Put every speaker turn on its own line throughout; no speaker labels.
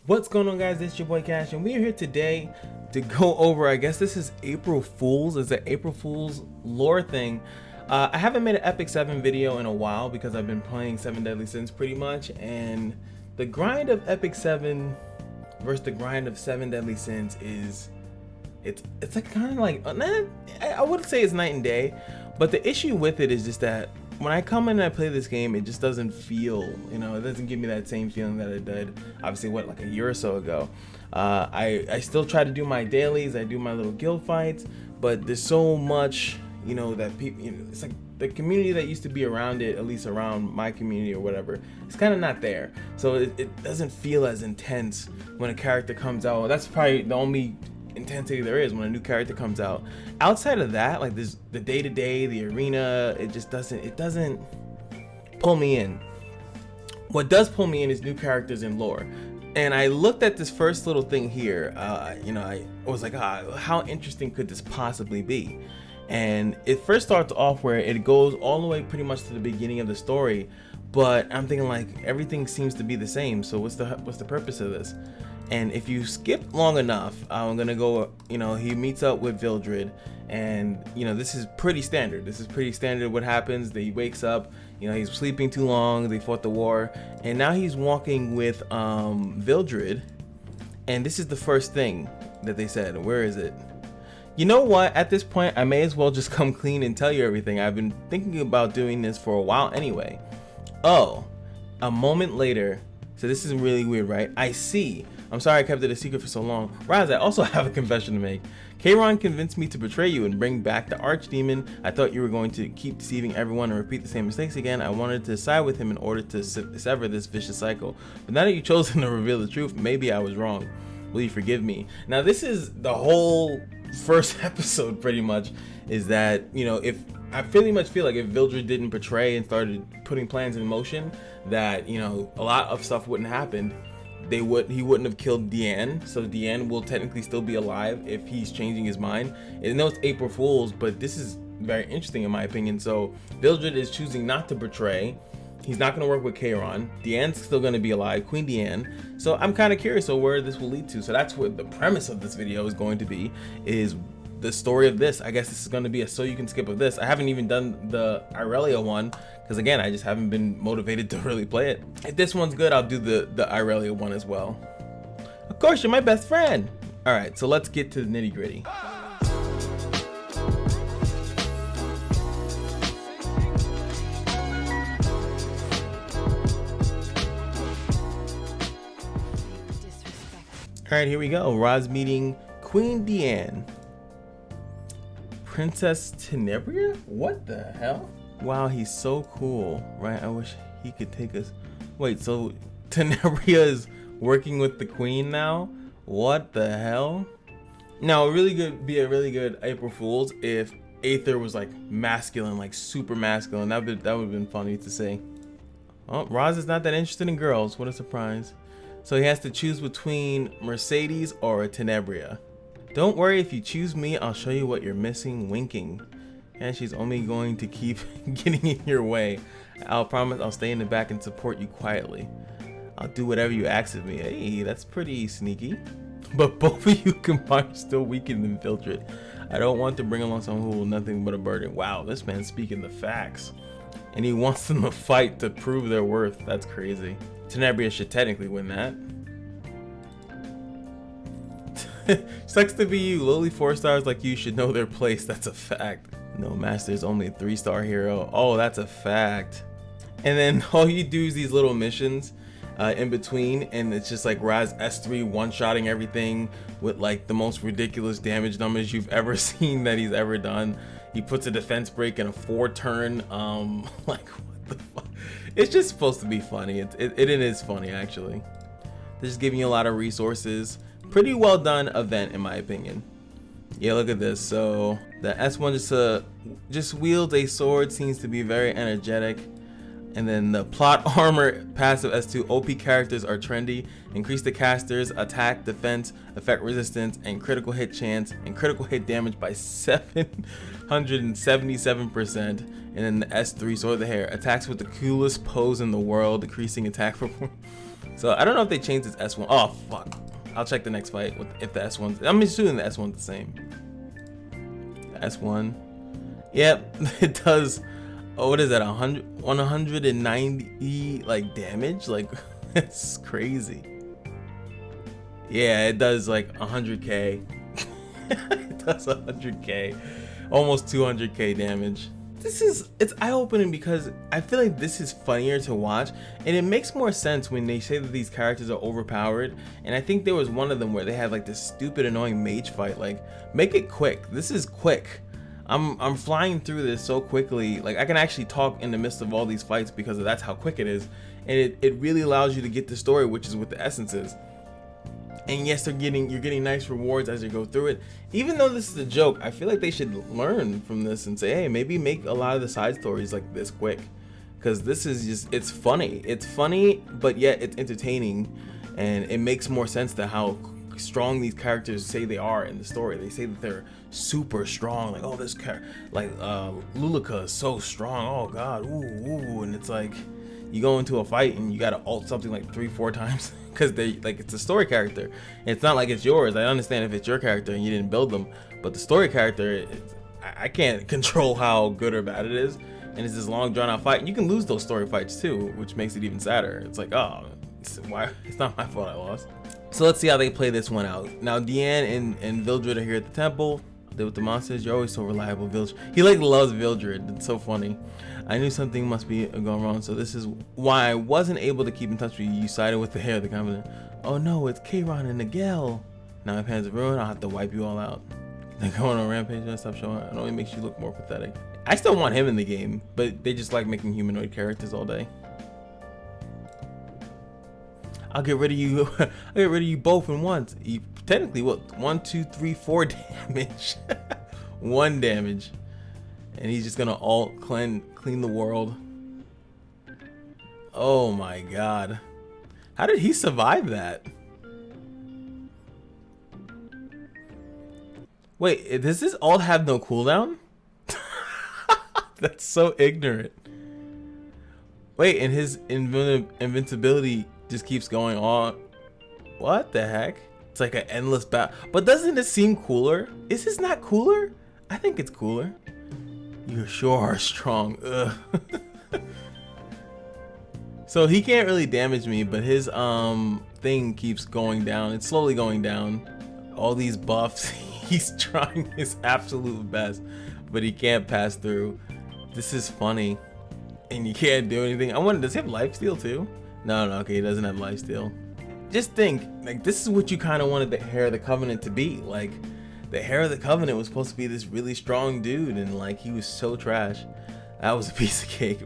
What's going on, guys? It's your boy Cash, and we are here today to go over, I guess this is April Fool's. It's an April Fool's lore thing. I haven't made an Epic 7 video in a while because I've been playing 7 Deadly Sins pretty much, and the grind of Epic 7 versus the grind of 7 Deadly Sins is it's like kind of like, I wouldn't say it's night and day, but the issue with it is just that when I come in and I play this game, it just doesn't feel, it doesn't give me that same feeling that it did, obviously, like a year or so ago. I still try to do my dailies, I do my little guild fights, but there's so much, that people, it's like the community that used to be around it, at least around my community or whatever, it's kind of not there. So it doesn't feel as intense when a character comes out. That's probably the only intensity there is when a new character comes out. Outside of that, like this, the day-to-day, the arena, it doesn't pull me in. What does pull me in is new characters and lore. And I looked at this first little thing here, I was like, how interesting could this possibly be? And it first starts off where it goes all the way pretty much to the beginning of the story, but I'm thinking like everything seems to be the same, so what's the purpose of this? And if you skip long enough, I'm gonna go, he meets up with Vildred, and this is pretty standard. This is pretty standard what happens. He wakes up, he's sleeping too long, they fought the war, and now he's walking with Vildred, and this is the first thing that they said. Where is it? You know what, at this point I may as well just come clean and tell you everything. I've been thinking about doing this for a while anyway. Oh, a moment later, so this is really weird, right? I'm sorry I kept it a secret for so long. Raz, I also have a confession to make. Kayron convinced me to betray you and bring back the archdemon. I thought you were going to keep deceiving everyone and repeat the same mistakes again. I wanted to side with him in order to sever this vicious cycle. But now that you've chosen to reveal the truth, maybe I was wrong. Will you forgive me? Now this is the whole first episode pretty much, is that, if I pretty much feel like if Vildred didn't betray and started putting plans in motion, that, a lot of stuff wouldn't happen. He wouldn't have killed Deanne, so Deanne will technically still be alive if he's changing his mind. I know it's April Fool's, but this is very interesting in my opinion. So Vildred is choosing not to betray. He's not going to work with Kayron. Deanne's still going to be alive, Queen Deanne. So I'm kind of curious of where this will lead to. So that's what the premise of this video is going to be, is the story of this. I guess this is going to be a so you can skip of this. I haven't even done the Irelia one because again, I just haven't been motivated to really play it. If this one's good, I'll do the Irelia one as well. Of course, you're my best friend. All right, so let's get to the nitty gritty. All right, here we go. Roz meeting Queen Deanne. Princess Tenebria? What the hell? Wow, he's so cool, right? I wish he could take us. Wait, so Tenebria is working with the queen now? What the hell? Now, be a really good April Fool's if Aether was like masculine, like super masculine. That would have been funny to say. Oh, Roz is not that interested in girls. What a surprise. So he has to choose between Mercedes or a Tenebria. Don't worry, if you choose me, I'll show you what you're missing, winking. And she's only going to keep getting in your way. I'll promise I'll stay in the back and support you quietly. I'll do whatever you ask of me. Hey, that's pretty sneaky. But both of you combined are still weaker than Vildred. I don't want to bring along someone who will nothing but a burden. Wow, this man's speaking the facts. And he wants them to fight to prove their worth. That's crazy. Tenebria should technically win that. Sucks to be you. Lowly 4 stars like you should know their place. That's a fact. No master is only a 3-star hero. Oh, that's a fact. And then all you do is these little missions in between, and it's just like Raz S3 one-shotting everything with like the most ridiculous damage numbers you've ever seen that he's ever done. He puts a defense break in a 4-turn. Like what the fuck? It's just supposed to be funny. It is funny actually. They're just giving you a lot of resources. Pretty well done event in my opinion. Yeah, look at this. So the S1 just wields a sword, seems to be very energetic. And then the plot armor passive S2 OP characters are trendy. Increase the caster's attack, defense, effect resistance, and critical hit chance, and critical hit damage by 777%. And then the S3 Sword of the Hair attacks with the coolest pose in the world, decreasing attack performance. So I don't know if they changed this S1. Oh fuck. I'll check the next fight with if the S1's. I'm assuming the S1's the same. The S1. Yep, it does. Oh, what is that? 190 like damage? Like it's crazy. Yeah, it does like 100k. It does 100k, almost 200k damage. It's eye-opening because I feel like this is funnier to watch, and it makes more sense when they say that these characters are overpowered. And I think there was one of them where they had like this stupid annoying mage fight. Like, make it quick. This is quick. I'm flying through this so quickly. Like, I can actually talk in the midst of all these fights because that's how quick it is, and it really allows you to get the story, which is what the essence is. And yes, you're getting nice rewards as you go through it. Even though this is a joke, I feel like they should learn from this and say, hey, maybe make a lot of the side stories like this quick, because this is just, it's funny, but yet it's entertaining, and it makes more sense to how strong these characters say they are in the story. They say that they're super strong, like, oh, this character, like Lulika is so strong, oh god, ooh, and it's like you go into a fight and you gotta ult something like 3-4 times because they like, it's a story character. It's not like it's yours. I understand if it's your character and you didn't build them, but the story character, I can't control how good or bad it is, and it's this long drawn out fight, and you can lose those story fights too, which makes it even sadder. It's like, oh, it's not my fault I lost. So let's see how they play this one out. Now Deanne and Vildred are here at the temple. They're with the monsters. You're always so reliable, Vildred. He like loves Vildred. It's so funny. I knew something must be going wrong, so this is why I wasn't able to keep in touch with you. You sided with the hair, the Covenant. Oh no, it's Kayron and Nigel. Now my plans are ruined. I'll have to wipe you all out. They're going on rampage and stop showing. It only makes you look more pathetic. I still want him in the game, but they just like making humanoid characters all day. I'll get rid of you. I'll get rid of you both in once. You technically what? 1, 2, 3, 4 damage. 1 damage, and he's just gonna all clean the world. Oh my god, how did he survive that? Wait, does this all have no cooldown? That's so ignorant. Wait, and his invincibility just keeps going on. What the heck? It's like an endless battle. But doesn't it seem cooler? Is this not cooler? I think it's cooler. You sure are strong. Ugh. So he can't really damage me, but his thing keeps going down. It's slowly going down. All these buffs. He's trying his absolute best, but he can't pass through. This is funny. And you can't do anything. I wonder, does he have lifesteal too? No, okay, he doesn't have lifesteal. Just think, like, this is what you kind of wanted the Heir of the Covenant to be. Like, the Heir of the Covenant was supposed to be this really strong dude, and like, he was so trash. That was a piece of cake.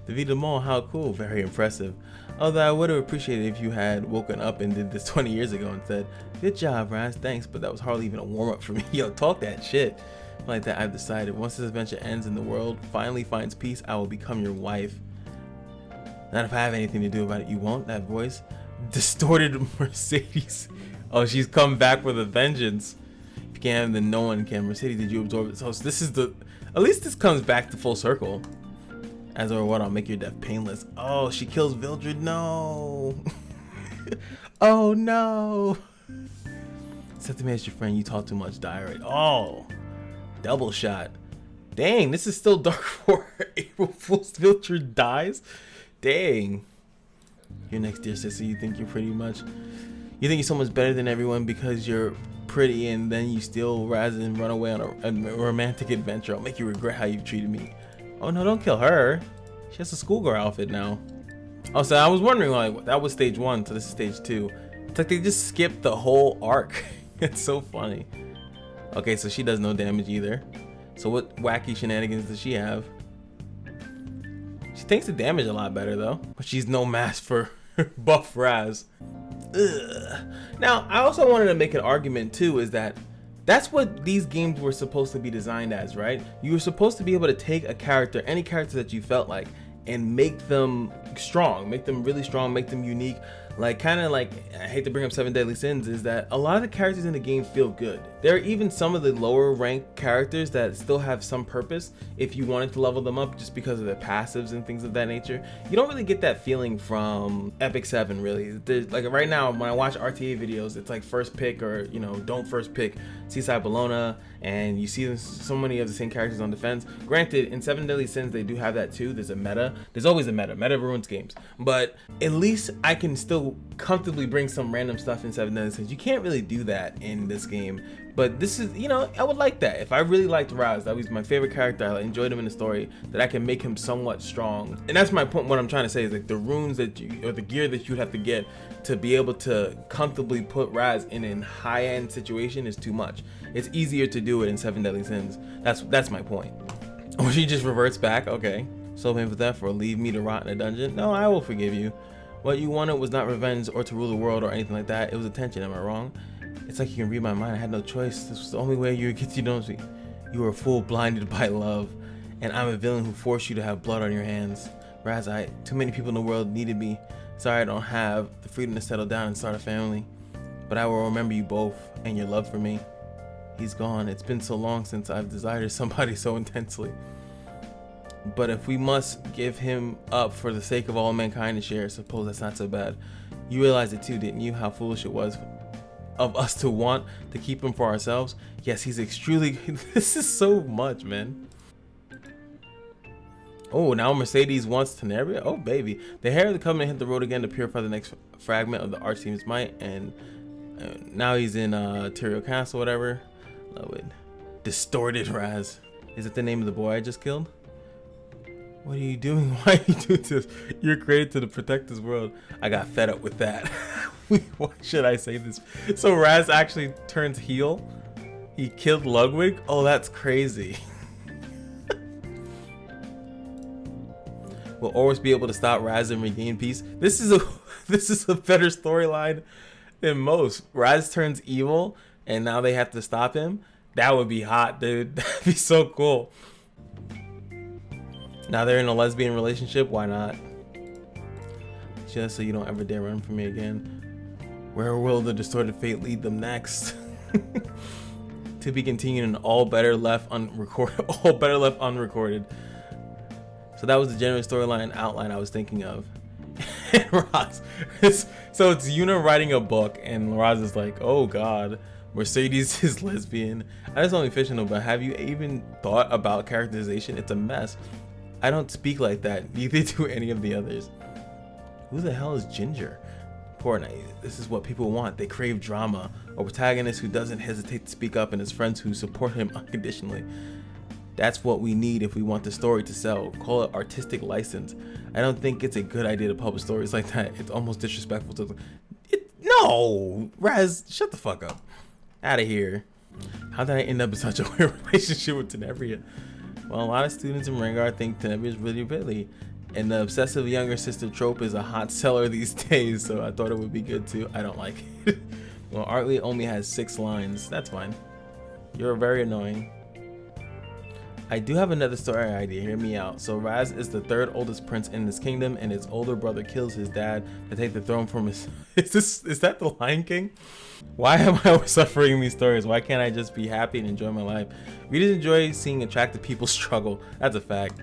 Defeated them all, how cool, very impressive. Although I would have appreciated if you had woken up and did this 20 years ago and said, good job, Raz, thanks, but that was hardly even a warm-up for me. Yo, talk that shit. Like that, I've decided once this adventure ends and the world finally finds peace, I will become your wife. Not if I have anything to do about it. You won't? That voice? Distorted Mercedes. Oh, she's come back with a vengeance. If you can't have, then no one can. Mercedes, did you absorb it? So this is the, at least this comes back to full circle. As or what, I'll make your death painless. Oh, she kills Vildred. No. Oh no. Except to me as your friend, you talk too much. Die right. Oh, double shot. Dang, this is still dark for April Fool's. Vildred dies. Dang. You're next, dear sister. You think you're pretty much. You think you're so much better than everyone because you're pretty, and then you steal Raz and run away on a romantic adventure. I'll make you regret how you've treated me. Oh no, don't kill her. She has a schoolgirl outfit now. Oh, so I was wondering, like, that was stage 1, so this is stage 2. It's like they just skipped the whole arc. It's so funny. Okay, so she does no damage either. So what wacky shenanigans does she have? She takes the damage a lot better though, but she's no match for buff Raz. Ugh. Now, I also wanted to make an argument too, is that that's what these games were supposed to be designed as, right? You were supposed to be able to take a character, any character that you felt like, and make them strong, make them really strong, make them unique. like kind of like, I hate to bring up Seven Deadly Sins, is that a lot of the characters in the game feel good. There are even some of the lower ranked characters that still have some purpose if you wanted to level them up just because of their passives and things of that nature. You don't really get that feeling from Epic 7 really. Like right now when I watch RTA videos, it's like first pick, or you know, don't first pick Seaside Bologna, and you see so many of the same characters on defense. Granted, in Seven Deadly Sins they do have that too. There's a meta. There's always a meta. Meta ruins games. But at least I can still comfortably bring some random stuff in Seven Deadly Sins. You can't really do that in this game. But this is, you know, I would like that. If I really liked Raz, that was my favorite character, I enjoyed him in the story, that I can make him somewhat strong. And that's my point. What I'm trying to say is like the runes that you, or the gear that you'd have to get to be able to comfortably put Raz in a high-end situation is too much. It's easier to do it in Seven Deadly Sins. That's my point. Or she just reverts back. Okay. So painful that for leave me to rot in a dungeon. No, I will forgive you. What you wanted was not revenge or to rule the world or anything like that. It was attention. Am I wrong? It's like you can read my mind. I had no choice. This was the only way you get, you don't see. You were a fool blinded by love, and I'm a villain who forced you to have blood on your hands. Whereas too many people in the world needed me. Sorry I don't have the freedom to settle down and start a family, but I will remember you both and your love for me. He's gone. It's been so long since I've desired somebody so intensely. But if we must give him up for the sake of all mankind to share, suppose that's not so bad. You realized it too, didn't you? How foolish it was of us to want to keep him for ourselves. Yes, he's extremely this is so much, man. Oh, now Mercedes wants Teneria. Oh baby, the hair of the covenant hit the road again to purify the next fragment of the arch team's might, and now he's in Tyrael Castle, whatever. Love it. Distorted Raz. Is it the name of the boy I just killed? What are you doing? Why are you doing this? You're created to protect this world. I got fed up with that. Why should I say this? So Raz actually turns heel. He killed Ludwig. Oh, that's crazy. Will always be able to stop Raz and regain peace. This is a better storyline than most. Raz turns evil, and now they have to stop him. That would be hot, dude. That'd be so cool. Now they're in a lesbian relationship. Why not? Just so you don't ever dare run from me again. Where will the distorted fate lead them next? To be continued in all better left unrecorded. All better left unrecorded. So that was the general storyline outline I was thinking of. And Roz, so it's Yuna writing a book, and Roz is like, "Oh God, Mercedes is lesbian." I just only fictional, but have you even thought about characterization? It's a mess. I don't speak like that. Neither do any of the others. Who the hell is Ginger? Poor Night. This is what people want. They crave drama. A protagonist who doesn't hesitate to speak up, and his friends who support him unconditionally. That's what we need if we want the story to sell. Call it artistic license. I don't think it's a good idea to publish stories like that. It's almost disrespectful to no! Raz, shut the fuck up. Out of here. How did I end up in such a weird relationship with Tenebria? Well, a lot of students in Rengar think Tenebria is really pretty. And the obsessive younger sister trope is a hot seller these days, so I thought it would be good too. I don't like it. Well, Artley only has 6 lines. That's fine. You're very annoying. I do have another story idea. Hear me out. So Raz is the 3rd oldest prince in this kingdom, and his older brother kills his dad to take the throne from his. Is that the Lion King? Why am I always suffering these stories? Why can't I just be happy and enjoy my life? Readers enjoy seeing attractive people struggle. That's a fact.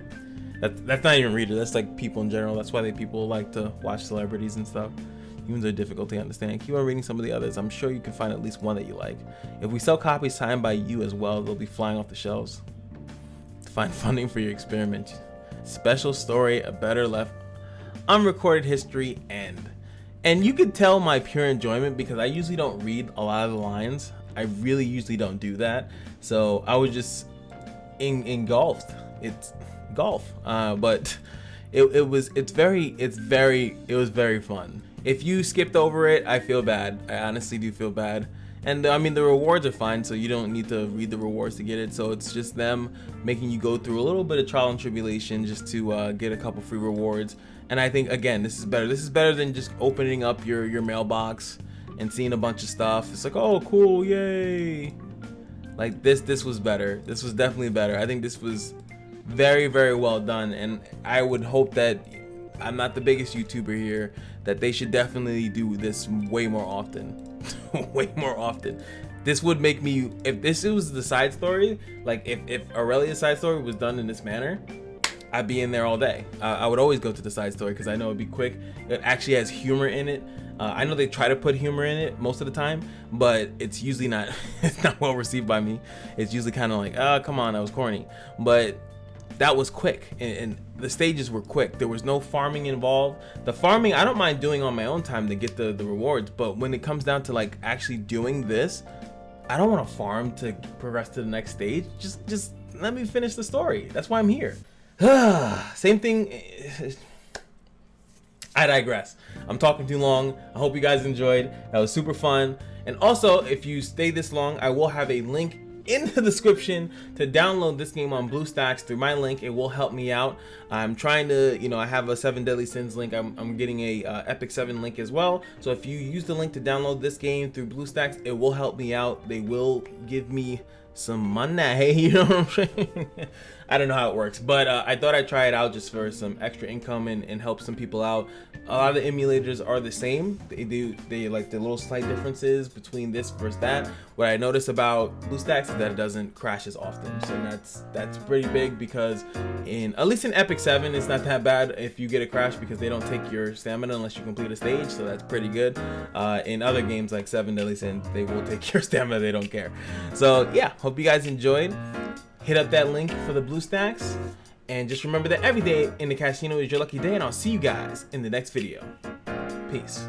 That's not even readers. That's like people in general. That's why people like to watch celebrities and stuff. Humans are difficult to understand. Keep on reading some of the others. I'm sure you can find at least one that you like. If we sell copies signed by you as well, they'll be flying off the shelves. Find funding for your experiment. Special story, a better left unrecorded history end. And you could tell my pure enjoyment because I usually don't read a lot of the lines. I really usually don't do that. So I was just engulfed. It's golf. But it was very fun. If you skipped over it, I feel bad. I honestly do feel bad. And I mean, the rewards are fine, so you don't need to read the rewards to get it. So it's just them making you go through a little bit of trial and tribulation just to get a couple free rewards. And I think, again, this is better. This is better than just opening up your mailbox and seeing a bunch of stuff. It's like, oh, cool, yay. Like this was better. This was definitely better. I think this was very, very well done. And I would hope that I'm not the biggest YouTuber here, that they should definitely do this way more often. Way more often. This would make me, if this was the side story, like if Aurelia's side story was done in this manner, I'd be in there all day. I would always go to the side story because I know it'd be quick. It actually has humor in it. I know they try to put humor in it most of the time, but it's usually not, it's not well received by me. It's usually kind of like, oh, come on, that was corny. But that was quick, and the stages were quick. There was no farming involved. The farming, I don't mind doing on my own time to get the rewards, but when it comes down to like actually doing this, I don't want to farm to progress to the next stage. Just let me finish the story. That's why I'm here. Same thing. I digress. I'm talking too long. I hope you guys enjoyed. That was super fun. And also, if you stay this long, I will have a link in the description to download this game on BlueStacks through my link. It will help me out. I'm trying to, you know, I have a 7 Deadly Sins link. I'm getting a Epic 7 link as well. So if you use the link to download this game through BlueStacks, it will help me out. They will give me some money, you know what I'm saying? I don't know how it works, but I thought I'd try it out just for some extra income and help some people out. A lot of the emulators are the same. They like the little slight differences between this versus that. What I noticed about BlueStacks is that it doesn't crash as often, so that's pretty big, because at least in Epic 7 it's not that bad if you get a crash, because they don't take your stamina unless you complete a stage, so that's pretty good. In other games like 7 Deadly Sins, they will take your stamina, they don't care. So yeah, hope you guys enjoyed. Hit up that link for the BlueStacks, and just remember that every day in the Kashino is your lucky day, and I'll see you guys in the next video. Peace.